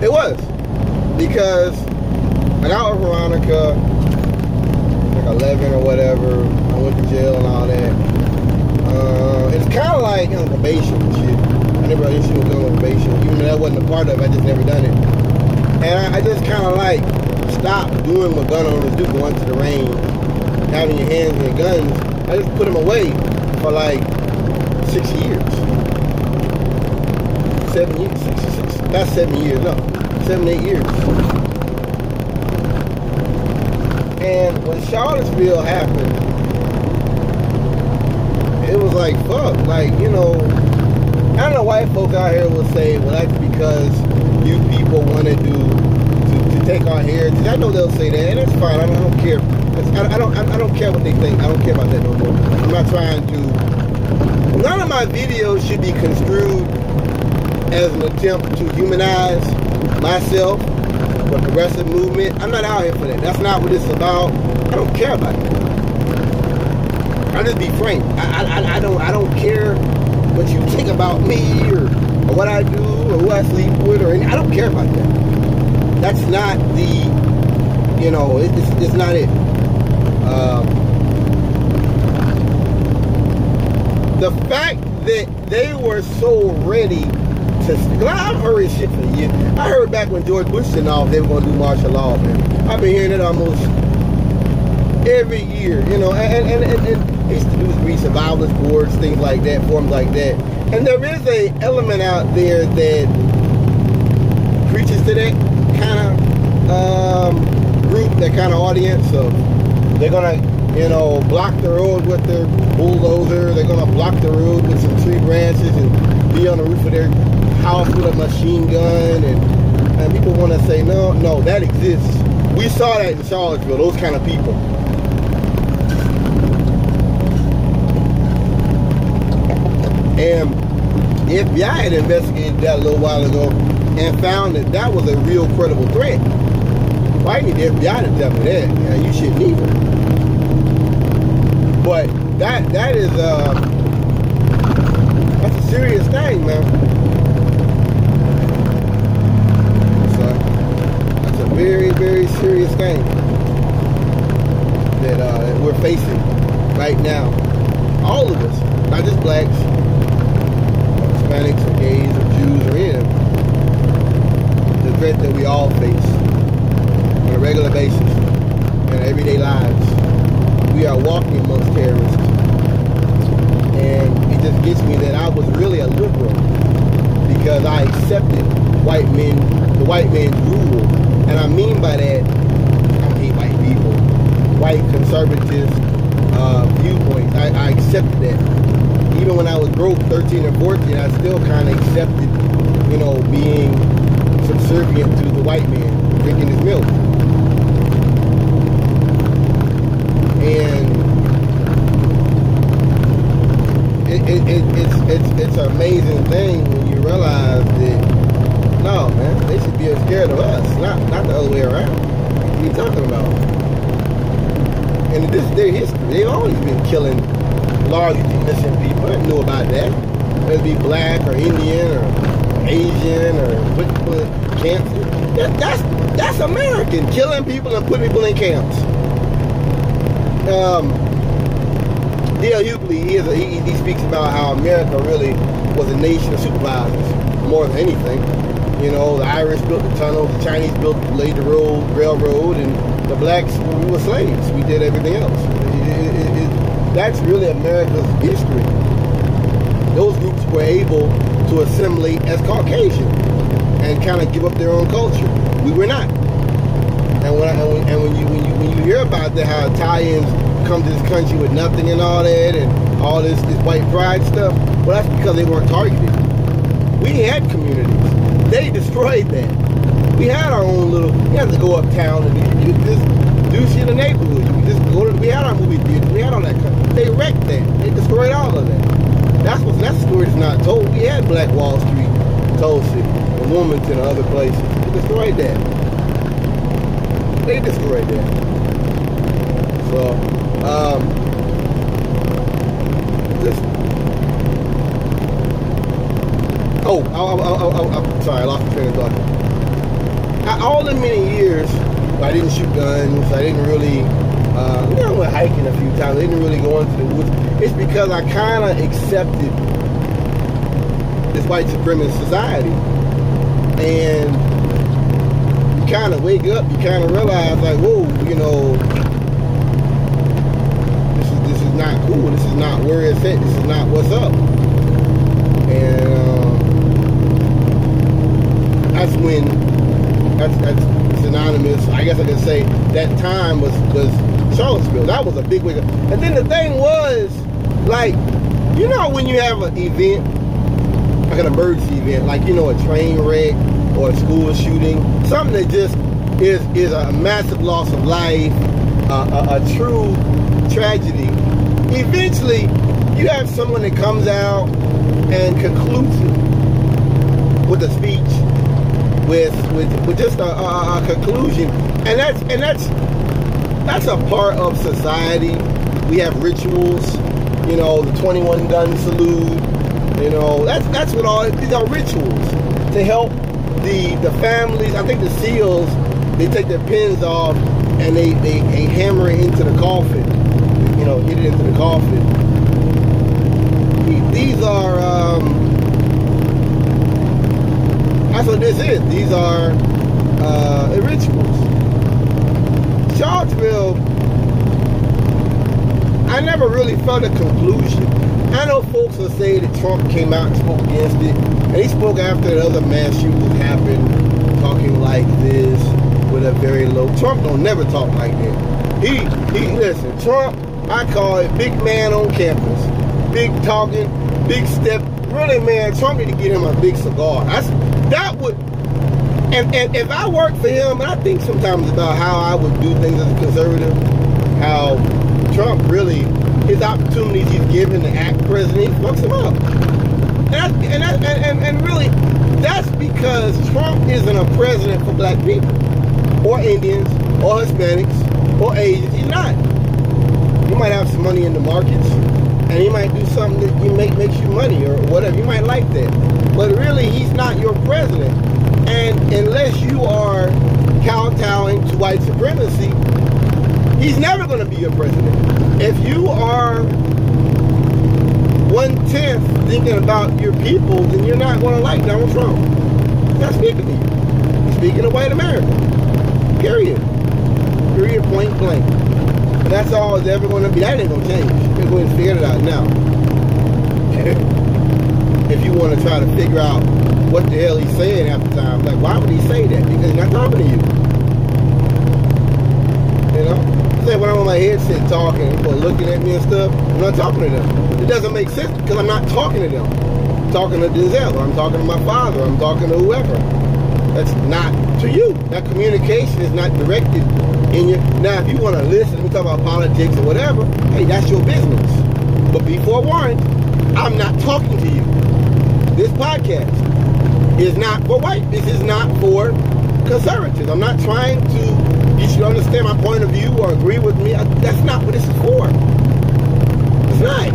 It was, because I got with Veronica, like 11 or whatever. I went to jail and all that. It's kind of like on probation and shit. I never had issue with doing probation, even though that wasn't a part of it. I just never done it. And I just kind of like stopped doing what gun owners do, going to the range, having your hands on your guns. I just put them away for like 6 years. 7 years, 6, that's 7 years, no, 7, 8 years. And when Charlottesville happened, it was like, fuck, like, you know, I don't know, white folks out here will say, well, that's because you people wanted to take our heritage. I know they'll say that, and it's fine, I don't care. I don't care what they think. I don't care about that no more. I'm not trying to, none of my videos should be construed as an attempt to humanize myself or the progressive movement. I'm not out here for that. That's not what it's about. I don't care about it. I'll just be frank. I don't care what you think about me or what I do or who I sleep with or anything. I don't care about that. That's not the, you know, it's not it. The fact that they were so ready to, I've heard shit for years. I heard back when George Bush said off they were going to do martial law, man. I've been hearing it almost every year, you know, and they used to do survivalist boards, things like that, forums like that. And there is a element out there that preaches to that kind of group, that kind of audience. So they're gonna, you know, block the road with their bulldozer. They're gonna block the road with some tree branches and be on the roof of their house with a machine gun. And people want to say, no, that exists. We saw that in Charlottesville, those kind of people. And the FBI had investigated that a little while ago and found that that was a real credible threat. Well, I need the FBI to tell me that. Yeah, you shouldn't either. But that is that's a serious thing, man. That's a very, very serious thing that we're facing right now. All of us, not just blacks, Hispanics or gays or Jews or any of them. The threat that we all face on a regular basis in our everyday lives. We are walking amongst terrorists. And it just gets me that I was really a liberal because I accepted the white man's rule. And I mean by that, I don't hate white people, white conservative viewpoints. I accepted that. Even when I was broke, 13 or 14, I still kind of accepted, you know, being subservient to the white man, drinking his milk. And it's an amazing thing when you realize that talking about? And this is their history. They've always been killing largely innocent people. I didn't know about that. Whether it be black or Indian or Asian or putting people in camps. That's American, killing people and putting people in camps. D.L. Hughley, he speaks about how America really was a nation of supervisors more than anything. You know, the Irish built the tunnels, the Chinese laid the railroad, and the blacks, we were slaves. We did everything else. That's really America's history. Those groups were able to assimilate as Caucasian and kind of give up their own culture. We were not. And when you hear about that, how Italians come to this country with nothing and all that, and all this white pride stuff, well, that's because they weren't targeted. We had communities. They destroyed that. We had our own little. You had to go uptown and you just do shit in the neighborhood. You just go to. We had our movie theater. We had all that. They wrecked that. They destroyed all of that. That story that's not told. We had Black Wall Street, Tulsa, and Wilmington, and other places. They destroyed that. They destroyed that. So, listen. Oh, I'm sorry, I lost the train of thought. All the many years, I didn't shoot guns. I didn't really, I went hiking a few times. I didn't really go into the woods. It's because I kind of accepted this white supremacist society. And you kind of wake up, you kind of realize, like, whoa, you know, this is not cool. This is not where it's at. This is not what's up. And that's when that's synonymous. I guess I could say that time was Charlottesville. That was a big wake up. And then the thing was, like, you know, when you have an event, like an emergency event, like, you know, a train wreck or a school shooting, something that just is a massive loss of life, a true tragedy. Eventually, you have someone that comes out and concludes it with a speech, with just a conclusion, and that's a part of society. We have rituals, you know, the 21 gun salute, you know, that's what all these are, rituals to help the families. I think the SEALs, they take their pins off and they hammer it into the coffin, you know, get it into the coffin. These are that's what this is. These are rituals. Charlottesville, I never really felt a conclusion. I know folks will say that Trump came out and spoke against it, and he spoke after the other mass shootings happened, talking like this with a very low. Trump don't never talk like that. He listen, Trump, I call it big man on campus. Big talking, big step. Really, man, Trump need to get him a big cigar. That would, and if I worked for him, and I think sometimes about how I would do things as a conservative, how Trump really, his opportunities he's given to act president, he fucks him up. And really, that's because Trump isn't a president for black people, or Indians, or Hispanics, or Asians. He's not. He might have some money in the markets, and he might do something that makes you money or whatever. You might like that. But really, he's not your president. And unless you are kowtowing to white supremacy, he's never going to be your president. If you are 1/10 thinking about your people, then you're not going to like Donald Trump. He's not speaking to you. He's speaking to white America. Period. Period, point blank. And that's all it's ever going to be. That ain't going to change. You're going to figure it out now. If you want to try to figure out what the hell he's saying half the time, like, why would he say that? Because he's not talking to you. You know? Say when I'm on my headset talking, people looking at me and stuff, I'm not talking to them. It doesn't make sense because I'm not talking to them. I'm talking to Denzel, or I'm talking to my father, or I'm talking to whoever. That's not to you. That communication is not directed in your. Now, if you want to listen, we talk about politics or whatever, hey, that's your business. But be forewarned, I'm not talking to you. This podcast is not for white. This is not for conservatives. I'm not trying to get you to understand disagree with me. That's not what this is for. It's not.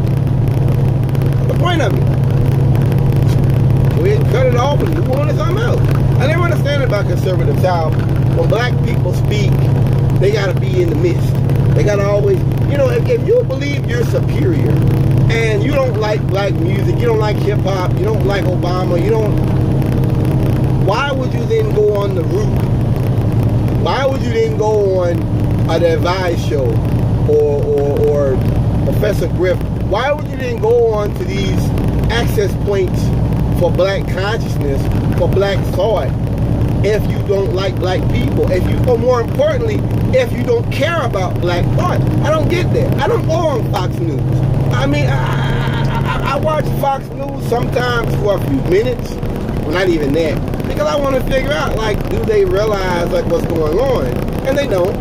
What's the point of it? Go ahead and cut it off and move on to something else. I never understand about conservatives how when black people speak, they got to be in the midst. They got to always, you know, if you believe you're superior and you don't like black music, you don't like hip-hop, you don't like Obama, you don't, why would you then go on the route? Why would you then go on the Advice Show or Professor Griff? Why would you then go on to these access points for black consciousness, for black thought, if you don't like black people, if you, or more importantly, if you don't care about black thought? I don't get that. I don't go on Fox News. I mean, I watch Fox News sometimes for a few minutes, well, not even that, because I want to figure out, like, do they realize, like, what's going on? And they don't.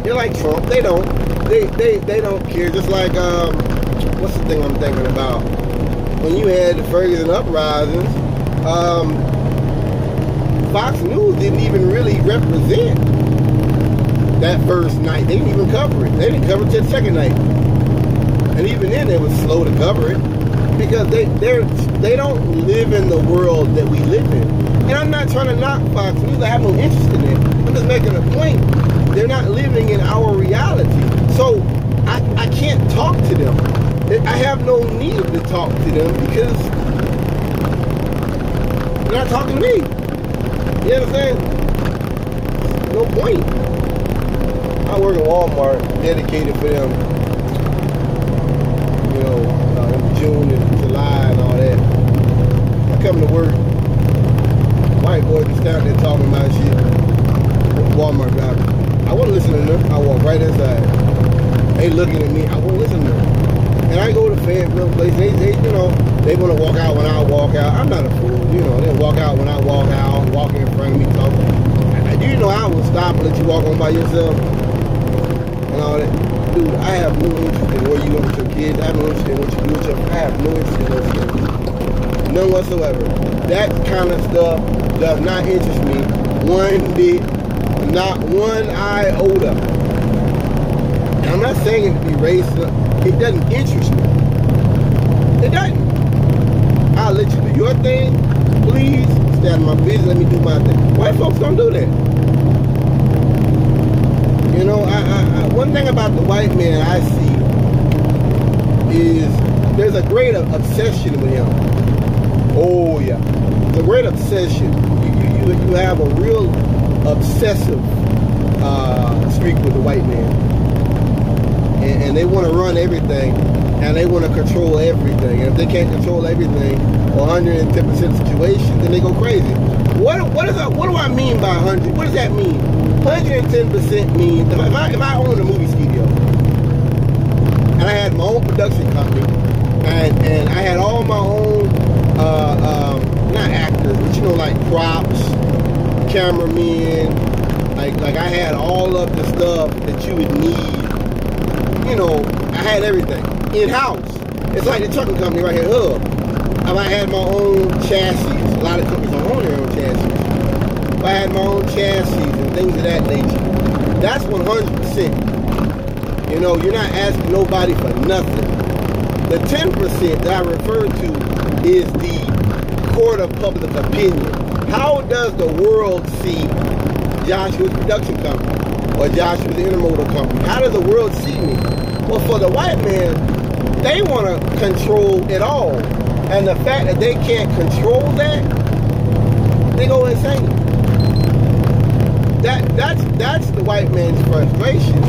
They're like Trump. They don't. They don't care. Just like, what's the thing I'm thinking about? When you had the Ferguson uprisings, Fox News didn't even really represent that first night. They didn't even cover it. They didn't cover it till the second night. And even then, they were slow to cover it because they don't live in the world that we live in. And I'm not trying to knock Fox News. I have no interest in it. I'm just making a point. They're not living in our reality. So I can't talk to them. I have no need to talk to them because they're not talking to me. You understand? No point. I work at Walmart, dedicated for them, you know, in June and July and all that. I come to work, white boys just down there talking about shit. Walmart driver. I won't listen to them. I walk right inside. They looking at me. I won't listen to them. And I go to Fayetteville place. They you know, they want to walk out when I walk out. I'm not a fool, you know. They walk out when I walk out, walk in front of me, talking. Do you know I will stop and let you walk on by yourself and all that? Dude, I have no interest in where you go with your kids. I have no interest in what you do with your. I have no interest in those things. None whatsoever. That kind of stuff does not interest me one bit, not one iota. And I'm not saying it to be racist. It doesn't interest me. It doesn't. I'll let you do your thing. Please stay out of my business. Let me do my thing. White folks don't do that. You know, one thing about the white man I see is there's a great obsession with him. Oh yeah, it's a great obsession. You have a real obsessive streak with the white man. And they want to run everything, and they want to control everything. And if they can't control everything, 110% of situations, then they go crazy. What do I mean by 100? What does that mean? 110% means if I own a movie studio, and I had my own production company, and I had all my own not actors, but you know, like props, cameramen, like I had all of the stuff that you would need. You know, I had everything in-house. It's like the trucking company right here, Hub. If I had my own chassis, a lot of companies don't own their own chassis. If I had my own chassis and things of that nature, that's 100%. You know, you're not asking nobody for nothing. The 10% that I refer to is the court of public opinion. How does the world see Joshua's production company or Joshua's intermodal company? How does the world see me? Well, for the white man, they want to control it all. And the fact that they can't control that, they go insane. That's the white man's frustration,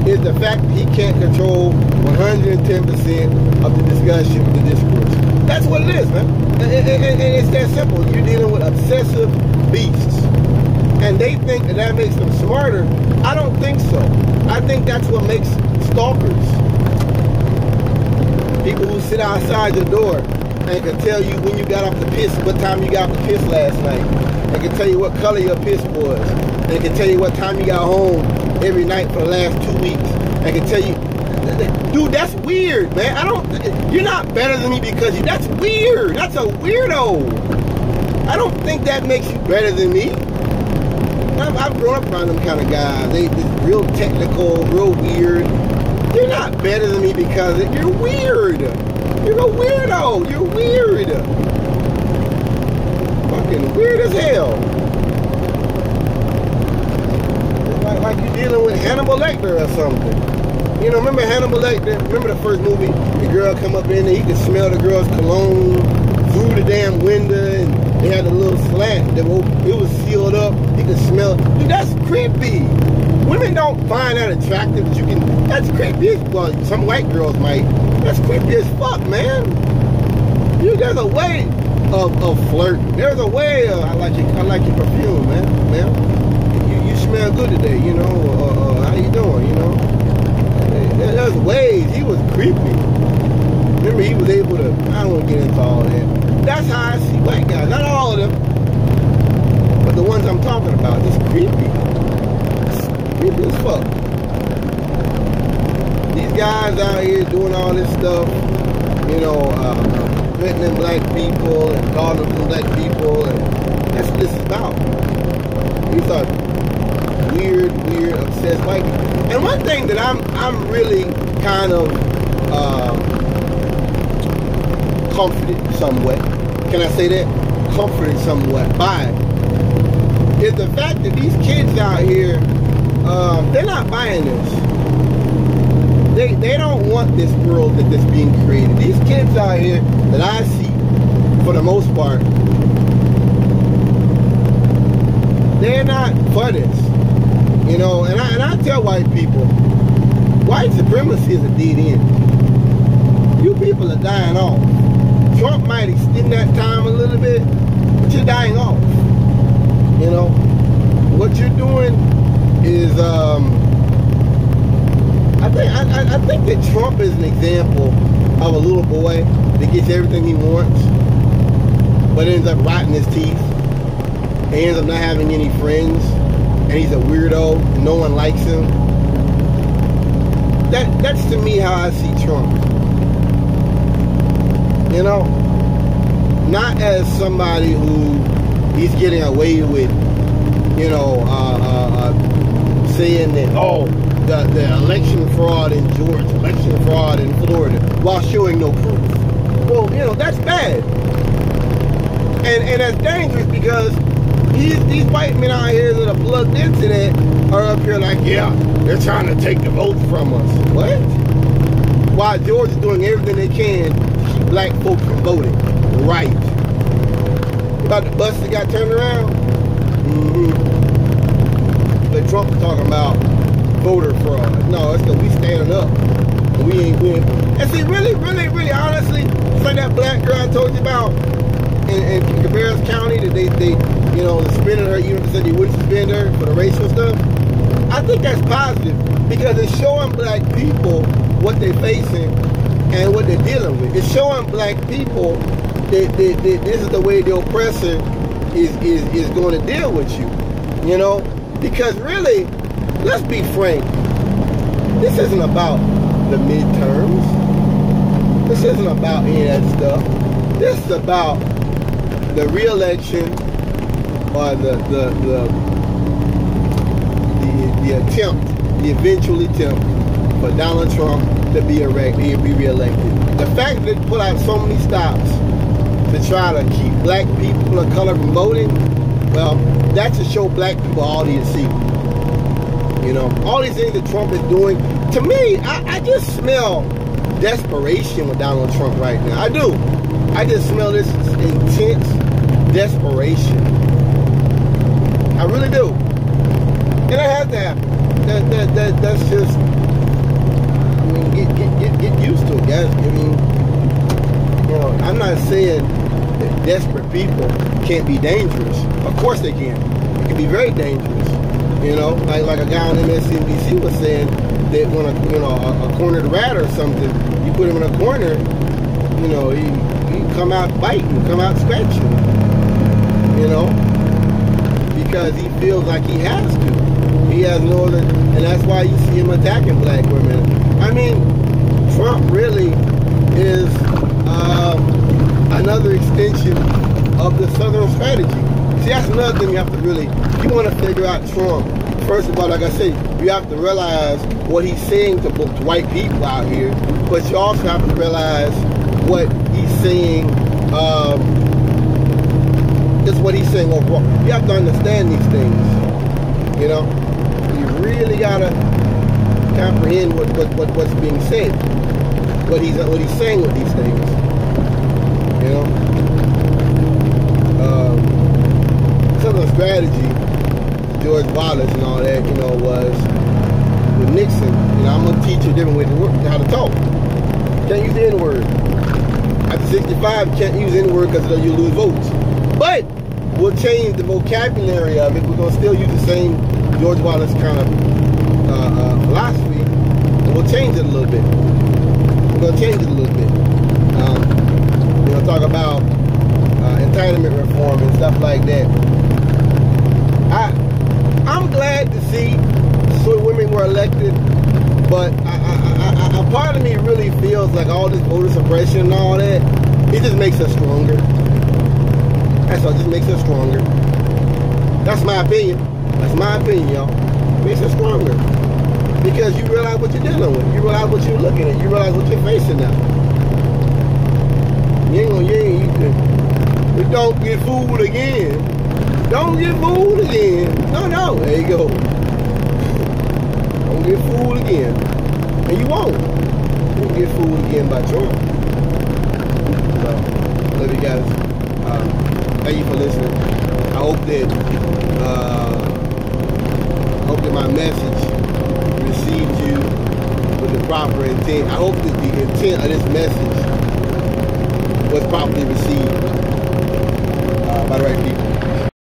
is the fact that he can't control 110% of the discussion, the discourse. That's what it is, man. And it's that simple. You're dealing with obsessive beasts. And they think that makes them smarter. I don't think so. I think that's what makes stalkers. People who sit outside your door and can tell you when you got off the piss, what time you got off the piss last night. They can tell you what color your piss was. They can tell you what time you got home every night for the last 2 weeks. They can tell you, dude, that's weird, man. You're not better than me because that's weird. That's a weirdo. I don't think that makes you better than me. I've grown up around them kind of guys. They just real technical, real weird. You're not better than me because you're weird. You're a weirdo. You're weird. Fucking weird as hell. It's like you're dealing with Hannibal Lecter or something. You know, remember Hannibal Lecter? Remember the first movie? The girl come up in there, he could smell the girl's cologne through the damn window, and they had a little slant that it was sealed up. He could smell it. Dude, that's creepy. Women don't find that attractive. That's creepy. Well, some white girls might. That's creepy as fuck, man. Dude, there's a way of flirting. There's a way of, I like your perfume, man. You smell good today, you know. How you doing, you know? There's ways. He was creepy. Remember, he was able to, I don't want to get into all that. That's how I see white guys. Not all of them, but the ones I'm talking about. Just creepy. Creepy as fuck. These guys out here doing all this stuff, you know, threatening black people and calling them black people, and that's what this is about. These are weird, obsessed white people. And one thing that I'm really kind of comforted somewhat, can I say that? Comforted somewhat by is the fact that these kids out here, they're not buying this. They don't want this world that's being created. These kids out here that I see, for the most part, they're not for this. You know, and I tell white people, white supremacy is a dead end. You people are dying off. Trump might extend that time a little bit, but you're dying off. You know, what you're doing is, I think that Trump is an example of a little boy that gets everything he wants, but ends up rotting his teeth, and ends up not having any friends, and he's a weirdo, and no one likes him. That's to me how I see Trump. You know, not as somebody who he's getting away with, you know, saying that, oh, the election fraud in Georgia, election fraud in Florida, while showing no proof. Well, you know, that's bad. And that's dangerous because these white men out here that are plugged into that are up here like, yeah, they're trying to take the votes from us. What? While Georgia's doing everything they can to keep black folks from voting. Right. About the bus that got turned around? But Trump was talking about voter fraud. No, it's because we standing up. We ain't. And see, really, honestly, it's like that black girl I told you about in Cabarrus County that they you know, suspended her, even if they said they wouldn't suspend her for the racial stuff. I think that's positive because it's showing black people what they're facing and what they're dealing with. It's showing black people that this is the way the oppressor is going to deal with you. You know? Because really, let's be frank, this isn't about the midterms. This isn't about any of that stuff. This is about the re-election or the attempt, the eventual attempt for Donald Trump to be re-elected. The fact that they put out so many stops to try to keep black people of color from voting, well, that's to show black people all they see. You know, all these things that Trump is doing. To me, I just smell desperation with Donald Trump right now. I do. I just smell this intense desperation. I really do. And it has to happen. That's just, I mean, get used to it, guys. I mean, you know, I'm not saying that desperate people can't be dangerous. Of course they can. It can be very dangerous. You know, like a guy on MSNBC was saying that when a cornered rat or something, you put him in a corner, you know, he come out biting, come out scratching. You know, because he feels like he has to. He has no other, and that's why you see him attacking black women. I mean, Trump really is another extension of the Southern strategy. See, that's another thing you have to really, if you want to figure out Trump, first of all, like I say, you have to realize what he's saying to white people out here, but you also have to realize what he's saying, just what he's saying overall. You have to understand these things, you know? You really gotta comprehend what's being said, what he's saying with these things, you know? Some of the strategy, George Wallace and all that, you know, was with Nixon. You know, I'm gonna teach you a different way to work, how to talk. You can't use the N-word. After 65, you can't use the N-word because you lose votes. But we'll change the vocabulary of it. We're gonna still use the same George Wallace kind of philosophy, and we'll change it a little bit. We're gonna change it a little bit. We're gonna talk about entitlement reform and stuff like that. I'm glad to see so women were elected, but a part of me really feels like all this voter suppression and all that, it just makes us stronger. That's all, it just makes us stronger. That's my opinion. That's my opinion, y'all. It makes us stronger. Because you realize what you're dealing with. You realize what you're looking at. You realize what you're facing now. You don't get fooled again. Don't get fooled again. No, there you go. Don't get fooled again. And you won't. You won't get fooled again by Trump. So, love you guys. Thank you for listening. I hope that my message received you with the proper intent. I hope that the intent of this message was properly received by the right people.